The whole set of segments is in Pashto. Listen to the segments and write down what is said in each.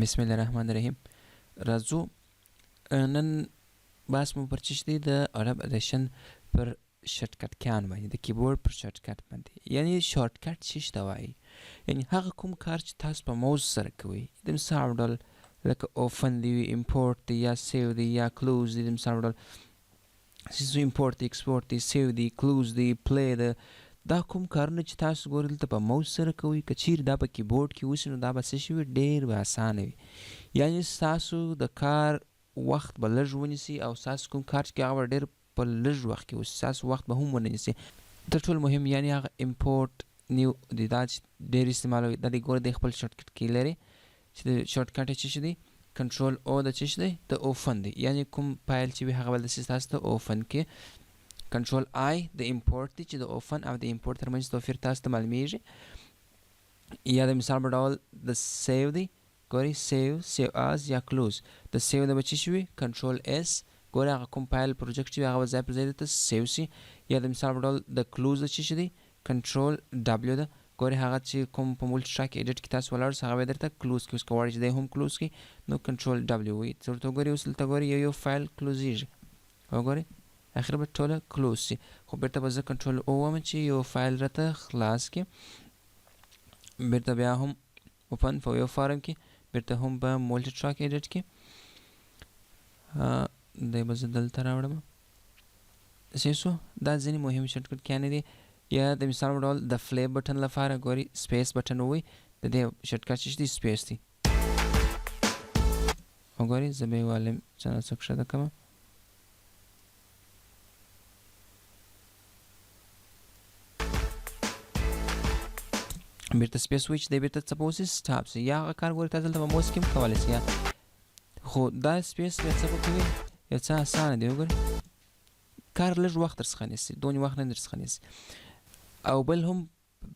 بسم الله الرحمن الرحیم. راځو نن بحث مو پر څه دی د Adobe Audition پر شارټکټ کیان باندې د کیبورډ پر شارټکټ باندې. یعنی شارټکټ څه ته وایي؟ یعنی هغه کوم کار چې تاسو په موز سره کوئ د مثال ډول لکه اوپن دی، امپورټ دی، یا سیو دی، یا کلوز دی. د مثال ډول امپورټ دی، ایکسپورټ دی، سیو دی، کلوز دی، پلی دی. دا کوم کارونه چې تاسو ګورئ دلته په موس سره کوئ، که چیرې دا په کیبورډ کې وشي نو دا به څه شي وي؟ ډېر به اسانه وي. یعنې ستاسو د کار وخت به لږ ونیسي او ستاسو کوم کار چې هغه به ډېر په لږ وخت کې وشي، ستاسو وخت به هم ونه نیسي. تر ټولو مهم یعنې هغه امپورټ نیو دی، دا چې ډېر استعمالوي. دا دی ګوره دی خپل شارټکټ کې لري چې د شارټکټ یې څه شي دی؟ کنټرول او د څه شي دی؟ د اوپن دی. یعنې کوم فایل چې وي هغه به داسې ستاسو ته اوپن کې. کنټرول آی د امپورټ دی چې د اوپن او د امپورټ ترمنځ توپیر تاسو ته معلومیږي. یا د مثال په ډول د سیو دی، ګورئ سیو از یا کلوز. د سیو د به څه شي وي؟ کنټرول اس. ګورئ هغه کوم فایل پروجیکټ چې وي هغه به ځای پر ځای درته سیو سي. یا د مثال په ډول د کلوز د څه شي دی؟ کنټرول ډبلیو ده. ګورئ هغه چې کوم په مولټي ټراک ایډیټ کې تاسو ولاړ سئ هغه به درته کلوز کړي. اوس که غواړئ چې دی هم کلوز کړي نو کنټرول ډبلیو وایي. ورته وګورئ اوس دلته ګورئ یو فایل کلوزیږي، وګورئ اخر به ټوله کلوز سي. خو بیرته به زه کنټرول او وایم چې یو فایل راته خلاص کړي. بیرته بیا هم اوپن په یو فارم کې، بیرته هم په مولټي ټراک ایډیټ کې. دی به زه دلته راوړم. صحیح شو؟ دا ځینې مهم شارټکټ کیانې دي. یا د مثال په ډول د فلی بټن لپاره ګورئ سپیس بټن ووایي، د دې شارټکټ چې دی سپیس دی. وګورئ زه به یې والیم څه ناڅه ښکته کړم. بیرته سپیس وایي چې دی بیرته څه به وسي؟ سټاپ سي. یا هغه کار ګورئ تاسو دلته په موس کې هم کولی سئ. خو دا سپیس بیا څه به کوي؟ یو څه اسانه دی. وګورئ کار لږ وخت درڅخه نیسي، دونې وخت نه درڅخه نیسي. او بل هم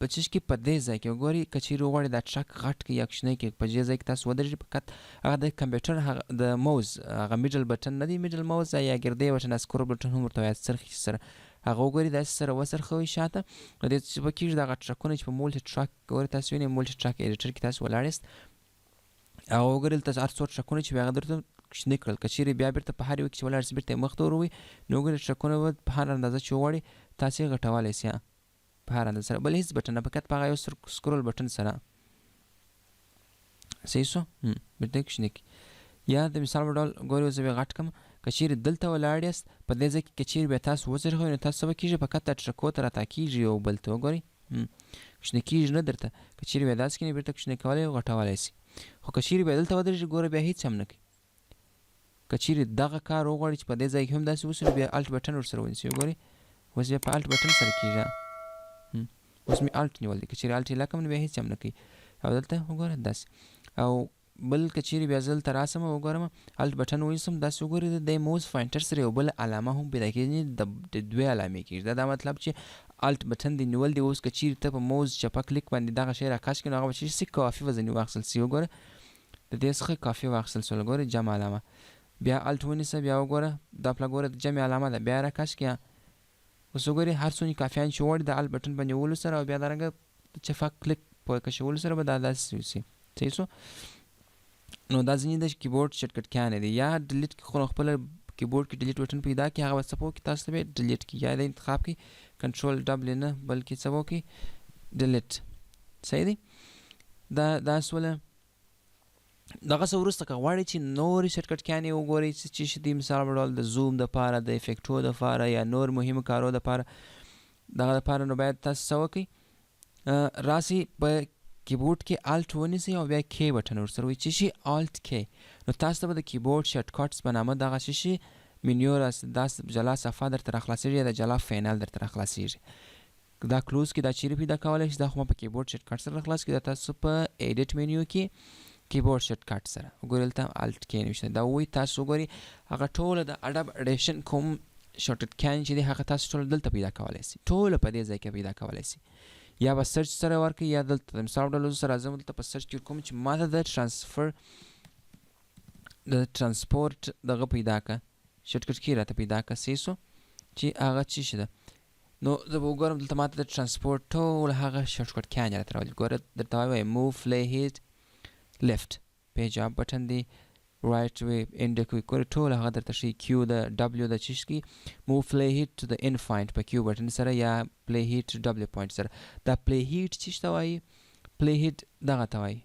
په چیز کې په دې ځای کې وګورئ که چیرې وغواړئ دا ټرک غټ کړئ یا کوچنی کړئ، په دې ځای کې تاسو ودرېږئ فقط هغه د کمپیوټر هغه د موز هغه میډل بټن نه دی، میډل موز یا ګردی بټن اسکرول بټن هم ورته وایي څرخي سره هغه وګورئ داسې سره وڅرخوئ شاته. نو دې څه به کېږي دغه ټرکونه چې په مولټي ټراک ګورئ تاسو وینئ مولټي ټراک ایډیټر کې تاسو ولاړ یاست. هغه وګورئ دلته هر څو ټرکونه چې وي هغه درته کوچني کړل. که چیرې بیا بیرته په هر یو کې چې ولاړ سئ بیرته یې مخ ته وروئ نو وګورئ ټرکونه به په هر اندازه چې وغواړئ تاسو یې غټولی سئ په هر اندازه سره. بل هېڅ بټن نه، فقط په هغه یو سکرول بټن سره. صحیح شو؟ بیرته یې کوچني کړئ. یا د مثال په ډول ګورئ اوس زه به یې غټ کړم. که چیرې دلته ولاړ یاست په دې ځای کې که چیرې بیا تاسو وڅرخوئ نو تاسو څه به کېږي؟ فقط دا ټرکو ته راتاکېږي یو بل ته. وګورئ کوچني کېږي نه درته. که چیرې بیا داسې کړئ بیرته کوچني کولی او غټولی سئ. خو که چیرې بیا دلته ودرېږي ګوره بیا هېڅ هم نه کوي. که چیرې دغه کار وغواړئ چې په دې ځای کې هم داسې وسي نو بیا الټ بټن ورسره ونیسئ. وګورئ اوس بیا په الټ بټن سره کېږي. اوس مې الټ نیول دی. که چیرې الټ یې لکم نو بیا هېڅ هم نه کوي. او دلته وګوره داسې. او بل که چیرې بیا زه دلته راسم او وګورم الټ بټن ونیسم داسې وګورئ د موز پوینټر سره یو بله علامه هم پیدا کېږي، د دوې علامې کېږي. دا مطلب چې الټ بټن دې نیول دی. اوس که چیرې ته په موز چپه کلیک باندې دغه شی راکش کړي نو هغه به څه شي؟ کافي به ځینې واخیستل سي. وګوره د دې څخه کافي واخیستل سوله. ګوره جمع علامه. بیا الټ ونیسه، بیا وګوره دا پله ګوره د جمع علامه ده، بیا راکش کړه. اوس وګورئ هر څومره کافیان چې وغواړي د الټ بټن په نیولو سره او بیا دارنګه د چپه کلیک په کشولو سره به دا داسې وسي. صحیح شو؟ نو دا ځینې د کیبورډ شارټکټ کیانې دي. یا ډیلیټ خو خپله کیبورډ کې ډیلیټ بټن پیدا کړي هغه به څه په وکړي تاسو ته به ډیلیټ کړي. یا د انتخاب کړي کنټرول ډبلیو نه بلکې څه به وکړي؟ ډیلیټ. صحیح دی؟ دا سوله. دغه څه وروسته که غواړئ چې نورې شارټکټ کیانې وګورئ چې څه دي، مثال په ډول د زوم دپاره، د افیکټو دپاره، یا نور مهمو کارو دپاره دغه دپاره نو باید تاسو څه وکړئ؟ راسئ په کیبورډ کې الټ ونیسئ او بیا کې بټن ورسره وایي چې شي الټ کې. نو تاسو ته به د کیبورډ شارټکټس په نامه دغه څه شي منیو دا جلا صفحه درته راخلاصېږي یا د جلا فینل درته راخلاصېږي. دا کلوز کې دا چیرې پیدا کولی شئ. دا خو ما په کیبورډ شارټکټ سره راخلاص کړي. دا تاسو په ایډیټ منیو کې کیبورډ شارټکټ سره وګورئ دلته الټ کې نوشته. دا وایي تاسو وګورئ هغه ټوله د اډوب اډیشن کوم شارټکټ کیان چې دی هغه تاسو ټوله دلته پیدا کولی سئ، ټوله په دې ځای کې پیدا کولی سئ. یا به سرچ سره ورکړئ یا دلته د مثال ډول سره راځم دلته په سرچ کې کوم چې ما ته د ټرانسپورټ دغه پیدا کړه شارټکټ کې راته پیدا کړه. صحیح شو؟ چې هغه څه شي ده. نو زه به وګورم دلته ما ته د ټرانسپورټ ټول هغه شارټکټ کیان یې راته راولي. ګوره درته وایي موو فلی هیډ لیفټ. پیج اپ بټن دی رایټ وی انډ کوي ګورئ ټول هغه درته ښیي کیو د ډبلیو د چیش کی موو پلی هیټ ټو د ان فاینډ په کیو بټن سره یا پلی هیټ ډبلیو پوینټ سره. دا پلی هیټ چیش ته وایي؟ پلی هیټ دغه ته وایي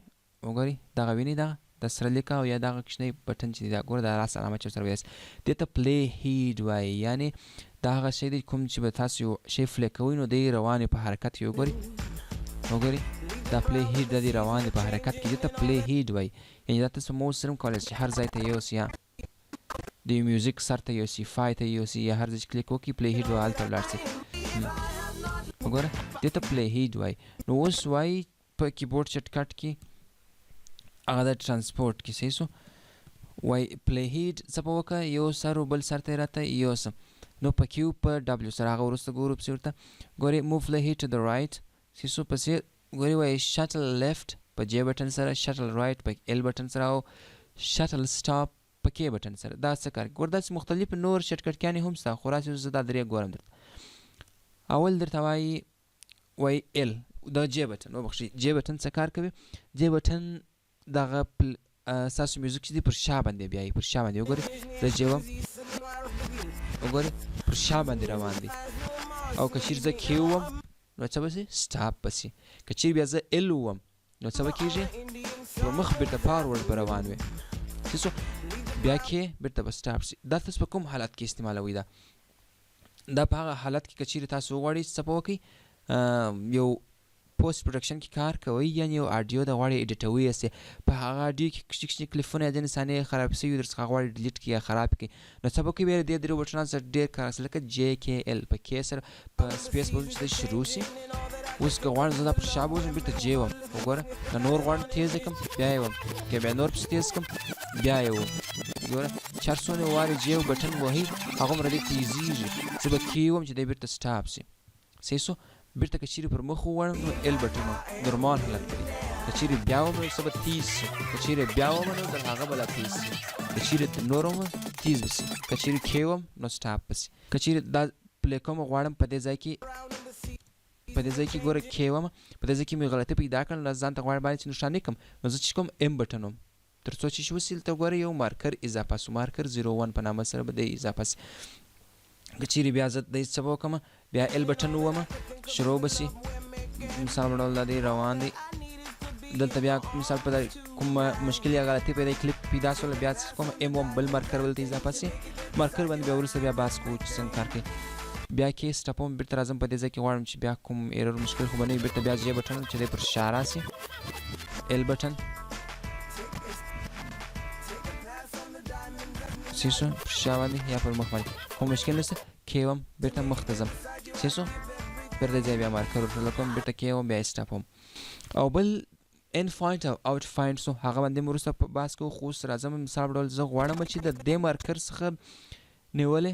وګورئ دغه وینئ دغه د سره لیکه او یا دغه کوچنی بټن چې دی دا ګوره د راس علامه چې ورسره ویاست دې ته پلی هیډ وایي. یعنې دا هغه شی دی کوم چې به تاسو یو شی پلی کوئ نو دی روان په حرکت وي. وګورئ دا پلی هیډ د دې روان دی په حرکت کې دې ته پلی هیډ وایي. یعنې دا تاسو موس سره هم کولی شئ هر ځای ته یوسئ یا د میوزیک سر ته یوسئ فای ته یوسئ یا هر ځای چې کلیک وکړئ پلی هیډ به هلته ولاړ شئ. وګوره دې ته پلی هیډ وایي. نو اوس وایي په کیبورډ شټکټ کې هغه د ټرانسپورټ کې صحیح سو وایي پلی هیډ څه به وکړه یو سر و بل سر ته یې راته یوسم نو په کیو په ډبلیو سره هغه وروسته ګورو پسې ورته ګورئ موو پلی هیډ ټو د رایټ صحیح سو پسې ګورئ وایي شټل لیفټ په جې بټن سره شټل رایټ په ایل بټن سره او شټل سټاپ په کې بټن سره. دا څه کار ګوره داسې مختلف نور شټکټ هم شته خو راسې زه دا درې ګورم درته. اول درته وایي ایل د جې بټن وبخښئ جې بټن څه کار کوي؟ جې بټن دغه ستاسو میوزیک چې دی پر شا باندې بیایي پر شا باندې وګورئ زه جې وم وګورئ پر شا باندې روان دی او که چیرې زه کې ووم نو څه به سي سټاپ به سي. که چیرې بیا زه ایل ووم نو څه به کېږي پر مخ بیرته فارورډ به روان وي صحیح سو بیا کې بیرته به سټاپ سي. دا تاسو په کوم حالت کې استعمالوئ؟ دا په هغه حالت کې که چیرې تاسو وغواړئ څه به وکړئ یو پوسټ پروډکشن کې کار کوئ یعنې یو اډیو د غواړئ ایډیټوئ یې په هغه اډیو کې کوچني کوچني کلیپونه یا ځینې ثانیې خراب سوي در څخه غواړئ ډیلیټ کړئ یا خراب کړئ نو څه به کوئ بیا دې درې بټنانو سره ډېر کار اخلي لکه جې کې ایل په کې سره په سپیس به چې دی شروع سي. اوس که غواړم زه دا پر شا بوځم بیرته جې وم وګوره که نور غواړم تیز یې کړم بیا یې وم که بیا نور پسې تیز کړم بیا یې وم ګوره چې هر څومره وارې جې بټن وهئ هغومره دی تیزیږي. زه به کې وم چې دی بیرته سټاپ سي صحیح سو. بیرته که چیرې پر مخ وغواړم نو ایل بټن وم نورمال حالت لري. که چیرې بیا وم نو څه به تیز سي که چیرې بیا وم نو د هغه به لا تیز سي که چیرې نور وم تیز به سي که چیرې کې وم نو سټاپ به سي. که چیرې دا پلی کوم غواړم په دې ځای کې ګوره کې وم په دې ځای کې مې غلطي پیدا کړل نو ځان ته غواړم باندې چې نښاني کړم نو زه چې کوم ایم بټن وم تر څو چې وسي دلته ګوره یو مارکر اضافه سو مارکر 01 په نامه سره به دی اضافه سي. که چیرې بیا زه دی څه به وکړم بیا ایل بټن ووم شروع به سي مثال په ډول دا دی روان دی دلته بیا مثال په کوم مشکل یا غلطي کلیپ پیدا سوله بیا کوم ایم وم بل مارکر دلته اضافه سي مارکر باندې بیا وروسته بیا بحث کوو چې څنګه کار کوي. بیا کې سټاپ وم بیرته راځم په دې ځای کې غواړم چې بیا کوم ایرر مشکل خو به نه وي بیرته بیا جې بټن چې دی پر شا راسي ایل بټن صحیح سو پر شا باندې یا پر مخ باندې خو مشکل نشته کې وم بیرته مخ ته ځم صحیح سو پر دې ځای بیا مارکر ورته کوم بیرته کې وم بیا سټاپ وم. او بل ان فاینډ او آوټ فاینډ سو هغه باندې مو وروسته په بحث کوو خو اوس راځم مثال په ډول زه غواړم چې د دې مارکر څخه نیولې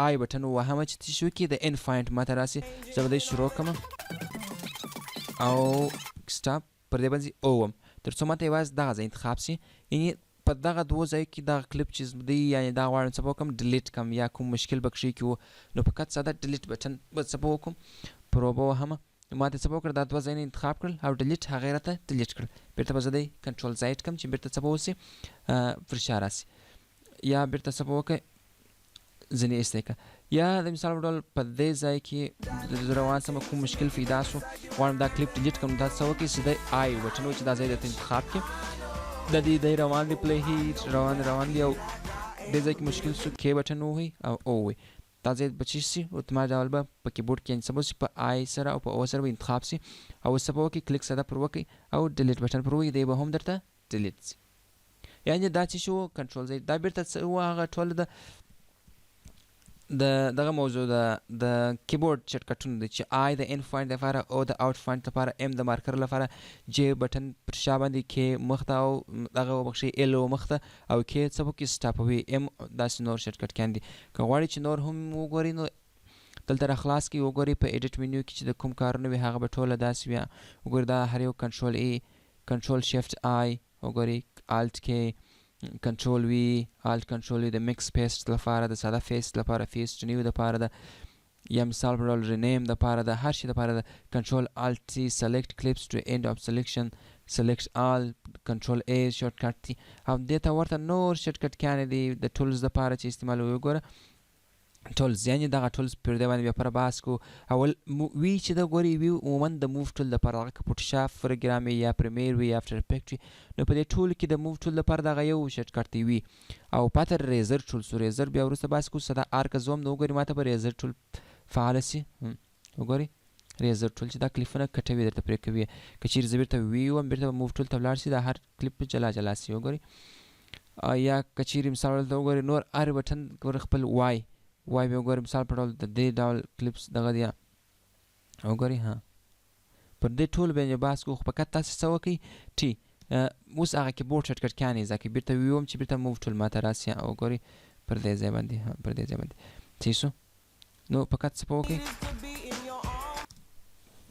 آی بټن ووهم چې څه شو کې د ان فاینډ ماته راسي زه به دی شروع کړم او سټاپ پر دې باندې اووم تر څو ماته یوازې دغه ځای انتخاب سي یعنې په دغه دوو ځایو کې دغه کلیپ چې دی یعنې دا غواړم څه به وکړم ډیلیټ کړم یا کوم مشکل به کښې کې و نو فقط ساده ډیلیټ بټن به څه به وکړم پر به وهمه نو ما ته څه به وکړه دا دوه ځایونه انتخاب کړل او ډیلیټ هغه یې راته ډیلیټ کړل بیرته به زه دی کنټرول زاید کړم چې بیرته څه به وسي پر شا راسي یا بیرته څه به وکړئ ځینې ایستی کړه یا د مثال په ډول په دې ځای کې زه روان سم کوم مشکل پیدا سو غواړم دا کلیپ ډیلیټ کړم دا څه وکړئ سیده آی بټن و چې دا ځای درته انتخاب کړي د دې دی روان دی پلی هیټ روان دی او دې ځای کې مشکل سو کې بټن ووهئ او ووهئ دا ځای به چی سي اتومات ډول به په کیبورډ کې څه به سي په آی سره او په او سره به انتخاب سي او څه به وکړئ کلیک ساده پر وکړئ او ډیلیټ بټن پر ووهئ دی به هم درته ډیلیټ سي. یعنې دا چې شو کنټرول زاید دا بیرته څه و هغه ټوله د دغه موضوع د کیبورډ شټکټونه دي چې آی د ان فاینډ لپاره او د آوټ فاینډ لپاره ام د مارکر لپاره جې بټن پر شا باندې کې مخ ته او دغه وبخښئ ایل مخ ته او کې څه وکړي سټاپوي ام داسې نور شټکټ دي. که غواړئ چې نور هم وګورئ نو دلته را خلاص کړئ وګورئ په ایډیټ منیو کې چې د کوم کارونه وي هغه به ټوله داسې وي وګورئ دا هر یو کنټرول ای کنټرول شیفټ آی وګورئ الټ کې کنټرول وی الټ کنټرول وی د مکس پیسټ لپاره د ساده پیسټ لپاره پیسټ نیو دپاره ده یا مثال په ډول رینیم دپاره د هر شي دپاره د کنټرول الټ سی سلیکټ کلیپس ټو اینډ اف سلیکشن select all control A shortcut دي او دې ته ورته نور شارټکټ کیانې دي د ټولز دپاره چې استعمالوي. وګوره ټولز یعنې دغه ټولز پر دې باندې بیا پر بحث کو. اول وی چې د ګوري وی عموما د موو ټول دپاره هغه که فوټوشاپ پروګرام یا پریمیر وي یا افټر افیکټ وي نو په دې ټولو کې د موو ټول دپاره دغه یو شارټکټ دی وي. او پاته ریزر ټول سو ریزر بیا وروسته بحث کو صدا آر که زوم نو وګوري ماته به ریزر ټول فعاله سي. وګورئ ریزر ټول چې دا کلیپونه کټوي درته پرې کوي. که چیرې زه بیرته وی وم بیرته به موو ټول ته ولاړ سي دا هر کلیپ جلا جلا سي. وګورئ یا که چیرې مثال ته وګورئ نور هر بټن خپل وای به وګورئ مثال په ډول د دې ډول کلیپس دغه دی. وګورئ ها پر دې ټول باندې بحث کوو. خو فقط تاسې څه وکئ ټي اوس هغه کیبورډ شارټکټ کیانې زده کړئ. بیرته وی وم چې بیرته موو ټول ماته راسي. وګورئ پر دې ځای باندې پر دې ځای باندې ٹھیک شو. نو فقط څه وکئ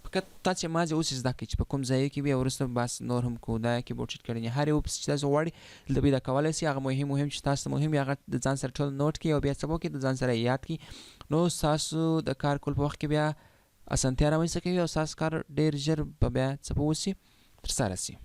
فقط تاسې مازې اوس زده کړئ چې په کوم ځای کې وي او وروسته بس نور هم کوو. دا کیبورډ شارټکټ هر یو چې تاسو غواړئ دلته پیدا کولی سئ. هغه مهم چې تاسو ته مهم وي هغه د ځان سره ټول نوټ کړئ او بیا څه وکړئ د ځان سره یاد کړئ. نو ستاسو د کار کول په وخت کې بیا اسانتیا رامنځته کوي او ستاسو کار ډېر ژر به بیا څه په وسي ترسره سي.